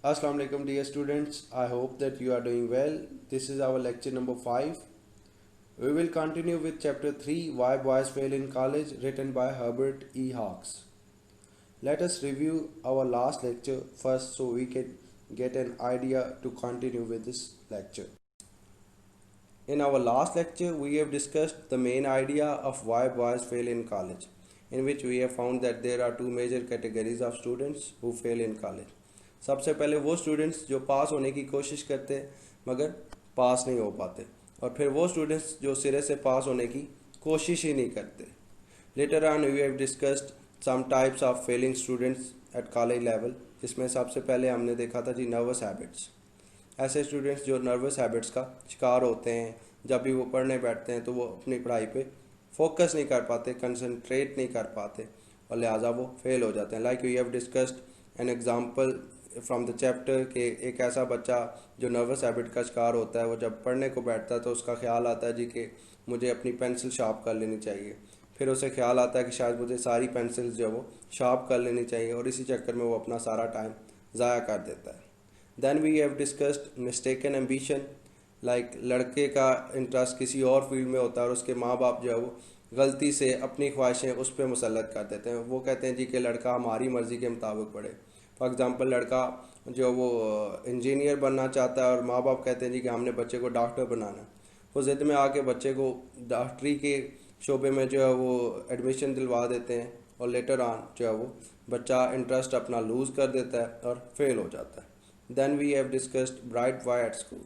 Assalamu alaikum dear students. I hope that you are doing well. This is our lecture number 5. We will continue with chapter 3 Why Boys Fail in College, written by Herbert E. Hawks. Let us review our last lecture first so we can get an idea to continue with this lecture. In our last lecture, we have discussed the main idea of why boys fail in college, in which we have found that there are two major categories of students who fail in college. सबसे पहले वो students जो पास होने की कोशिश करते हैं मगर पास नहीं हो पाते, और फिर वो स्टूडेंट्स जो सिरे से पास होने की कोशिश ही नहीं करते. Later on we have discussed some types of failing students at college level, जिसमें सबसे पहले हमने देखा था जी नर्वस हैबिट्स. ऐसे स्टूडेंट्स जो नर्वस हैबिट्स का शिकार होते हैं, जब भी वो पढ़ने बैठते हैं तो वो अपनी पढ़ाई पे फोकस नहीं कर पाते, कंसंट्रेट नहीं कर पाते और लिहाजा वो फेल हो जाते हैं. Like we have discussed an example from the chapter के एक ऐसा बच्चा जो नर्वस हैबिट का शिकार होता है, वो जब पढ़ने को बैठता है तो उसका ख्याल आता है जी कि मुझे अपनी पेंसिल शार्प कर लेनी चाहिए. फिर उसे ख्याल आता है कि शायद मुझे सारी पेंसिल्स जो वो शार्प कर लेनी चाहिए, और इसी चक्कर में वो अपना सारा टाइम ज़ाया कर देता है. Then we have discussed mistaken ambition. Like लड़के का इंटरेस्ट किसी और फील्ड में होता है और उसके माँ बाप जो है वो गलती से अपनी ख्वाहिशें उस पर मुसल्लत कर देते हैं. वो कहते हैं जी कि लड़का हमारी मर्ज़ी के मुताबिक पढ़े. फॉर एग्ज़ाम्पल लड़का जो वो इंजीनियर बनना चाहता है और माँ बाप कहते हैं जी कि हमने बच्चे को डॉक्टर बनाना है. वो ज़िद में आके बच्चे को डॉक्टरी के शोबे में जो है वो एडमिशन दिलवा देते हैं, और लेटर ऑन जो है वो बच्चा इंटरेस्ट अपना लूज़ कर देता है और फेल हो जाता है. Then we have discussed bright boy at school.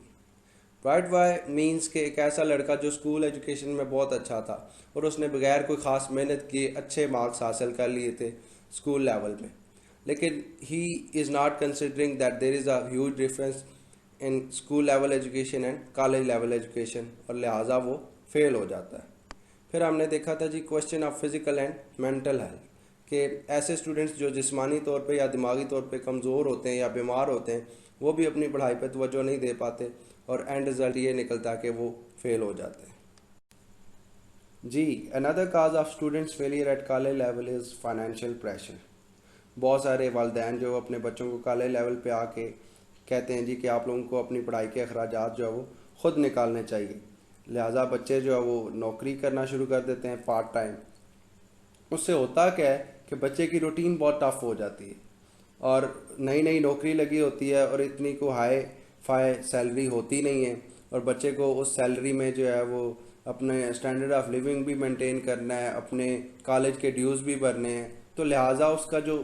Bright boy means कि एक ऐसा लड़का जो स्कूल एजुकेशन में बहुत अच्छा था और उसने बगैर कोई ख़ास मेहनत किए अच्छे मार्क्स हासिल कर लिए थे स्कूल लेवल में, लेकिन he is not considering that there is a huge difference in school level education and college level education, और लिहाजा वो फेल हो जाता है. फिर हमने देखा था जी question of physical and mental health, कि ऐसे स्टूडेंट्स जो जिस्मानी तौर पे या दिमागी तौर पे कमज़ोर होते हैं या बीमार होते हैं, वो भी अपनी पढ़ाई पे तवज्जो नहीं दे पाते और एंड रिज़ल्ट ये निकलता है कि वो फेल हो जाते हैं. जी another cause of students failure at college level is financial pressure. बहुत सारे वालिदैन जो अपने बच्चों को कॉलेज लेवल पे आके कहते हैं जी कि आप लोगों को अपनी पढ़ाई के अखराजात जो है वो ख़ुद निकालने चाहिए. लिहाजा बच्चे जो है वो नौकरी करना शुरू कर देते हैं पार्ट टाइम. उससे होता क्या है कि बच्चे की रूटीन बहुत टफ हो जाती है और नई नई नौकरी लगी होती है और इतनी को हाई फाई सैलरी होती नहीं है, और बच्चे को उस सैलरी में जो है वो अपने स्टैंडर्ड ऑफ लिविंग भी मेंटेन करना है, अपने कॉलेज के ड्यूज़ भी भरने हैं. तो लिहाजा उसका जो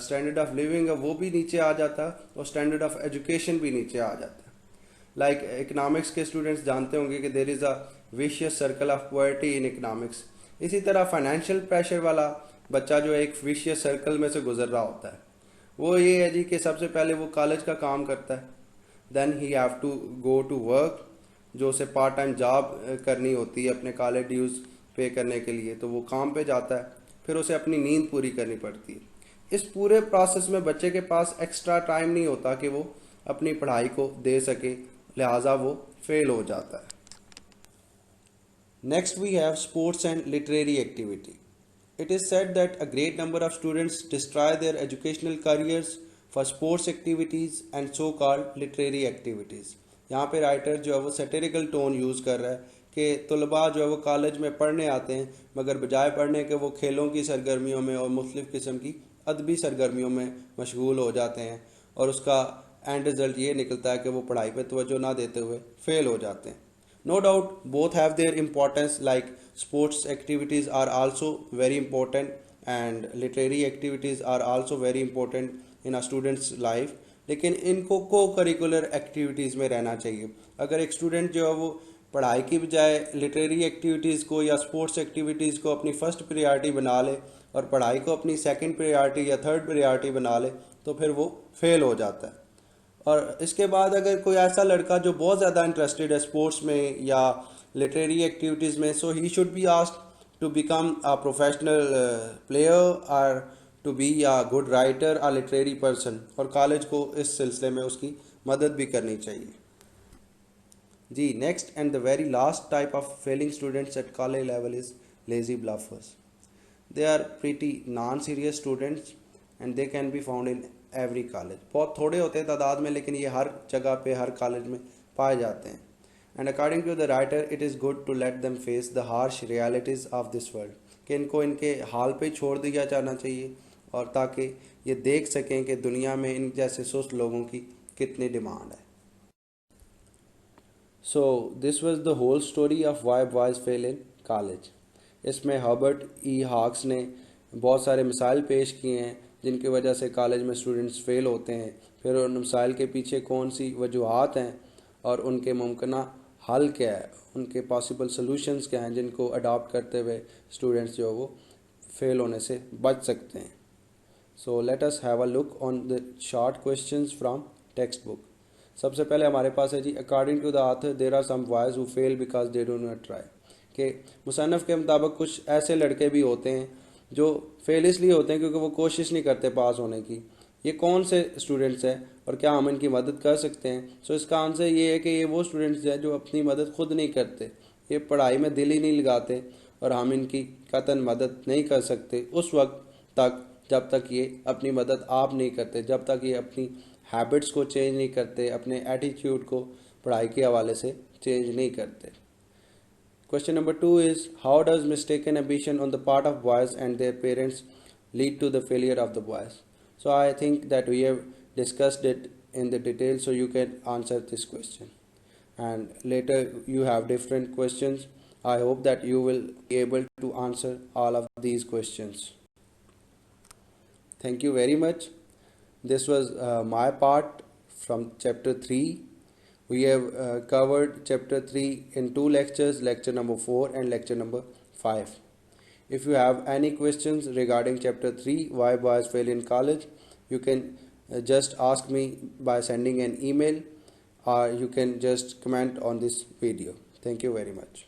स्टैंडर्ड ऑफ लिविंग है वो भी नीचे आ जाता है और स्टैंडर्ड ऑफ एजुकेशन भी नीचे आ जाता है. लाइक इकनॉमिक्स के स्टूडेंट्स जानते होंगे कि there is a vicious circle of poverty in economics. इसी तरह फाइनेंशियल प्रेशर वाला बच्चा जो एक विशियस सर्कल में से गुजर रहा होता है, वो ये है जी कि सबसे पहले वो कॉलेज का काम करता है, then he have to go to work, जो उसे पार्ट टाइम जॉब करनी होती है अपने कॉलेज ड्यूज़ पे करने के लिए, तो वो काम पे जाता है. फिर उसे अपनी नींद पूरी करनी पड़ती है. इस पूरे प्रोसेस में बच्चे के पास एक्स्ट्रा टाइम नहीं होता कि वो अपनी पढ़ाई को दे सके, लिहाजा वो फेल हो जाता है. Next we have sports and literary activity. It is said that a great number of students destroy their educational careers for sports activities and so-called literary activities. यहाँ पे राइटर जो है वो सैटिरिकल टोन यूज़ कर रहा है कि तलबा जो है वो कॉलेज में पढ़ने आते हैं मगर बजाय पढ़ने के वो खेलों की सरगर्मियों में और मुख्तलिफ़ किस्म की अदबी सरगर्मियों में मशगूल हो जाते हैं, और उसका एंड रिज़ल्ट ये निकलता है कि वो पढ़ाई पे तवज्जो ना देते हुए फेल हो जाते हैं. No doubt both have their importance, like sports activities are also very important and literary activities are also very important in a student's life. लेकिन इनको को करिकुलर एक्टिविटीज़ में रहना चाहिए. अगर एक स्टूडेंट जो है वो पढ़ाई की बजाय लिटरेरी एक्टिविटीज़ को या स्पोर्ट्स एक्टिविटीज़ को अपनी फ़र्स्ट प्रायोरिटी बना ले और पढ़ाई को अपनी सेकंड प्रायोरिटी या थर्ड प्रायोरिटी बना ले, तो फिर वो फेल हो जाता है. और इसके बाद अगर कोई ऐसा लड़का जो बहुत ज़्यादा इंटरेस्टेड है स्पोर्ट्स में या लिटरेरी एक्टिविटीज़ में, so he should be asked to become a professional player और to be a good writer a literary person, और कॉलेज को इस सिलसिले में उसकी मदद भी करनी चाहिए. जी next and the very last type of failing students at college level is lazy bluffers. They are pretty non-serious students and they can be found in every college. बहुत थोड़े होते हैं तादाद में, लेकिन ये हर जगह पे हर कॉलेज में पाए जाते हैं. And according to the writer, it is good to let them face the harsh realities of this world. कि इनको इनके हाल पे छोड़ दिया जाना चाहिए, और ताकि ये देख सकें कि दुनिया में इन जैसे सुस्त लोगों की कितनी डिमांड है. So this was the whole story of why boys fail in college. इसमें हर्बर्ट ई हॉक्स ने बहुत सारे मिसाइल पेश किए हैं जिनकी वजह से कॉलेज में स्टूडेंट्स फेल होते हैं. फिर उन मिसाइल के पीछे कौन सी वजूहात हैं और उनके मुमकिन हल क्या है, उनके पॉसिबल सॉल्यूशंस क्या हैं जिनको अडॉप्ट करते हुए स्टूडेंट्स जो वो फेल होने से बच सकते हैं. So let us have a look on the short questions from textbook. सबसे पहले हमारे पास है जी, according to the author there are some boys who fail because they do not try. कि मुसन्नफ़ के मुताबिक कुछ ऐसे लड़के भी होते हैं जो फेल इसलिए होते हैं क्योंकि वो कोशिश नहीं करते पास होने की. ये कौन से स्टूडेंट्स हैं और क्या हम इनकी मदद कर सकते हैं? सो इसका आंसर ये है कि ये वो स्टूडेंट्स हैं जो अपनी मदद खुद नहीं करते, ये पढ़ाई में दिल ही नहीं लगाते, और हम इनकी कतई मदद नहीं कर सकते उस वक्त तक जब तक ये अपनी मदद आप नहीं करते, जब तक ये अपनी हैबिट्स को चेंज नहीं करते, अपने एटीट्यूड को पढ़ाई के हवाले से चेंज नहीं करते. Question number 2 is, how does mistaken ambition on the part of boys and their parents lead to the failure of the boys? So I think that we have discussed it in the detail, so you can answer this question. And later you have different questions. I hope that you will be able to answer all of these questions. Thank you very much. This was my part from chapter 3. We have covered chapter 3 in 2 lectures, lecture number 4 and lecture number 5. If you have any questions regarding chapter 3, why boys fail in college, you can just ask me by sending an email, or you can just comment on this video. Thank you very much.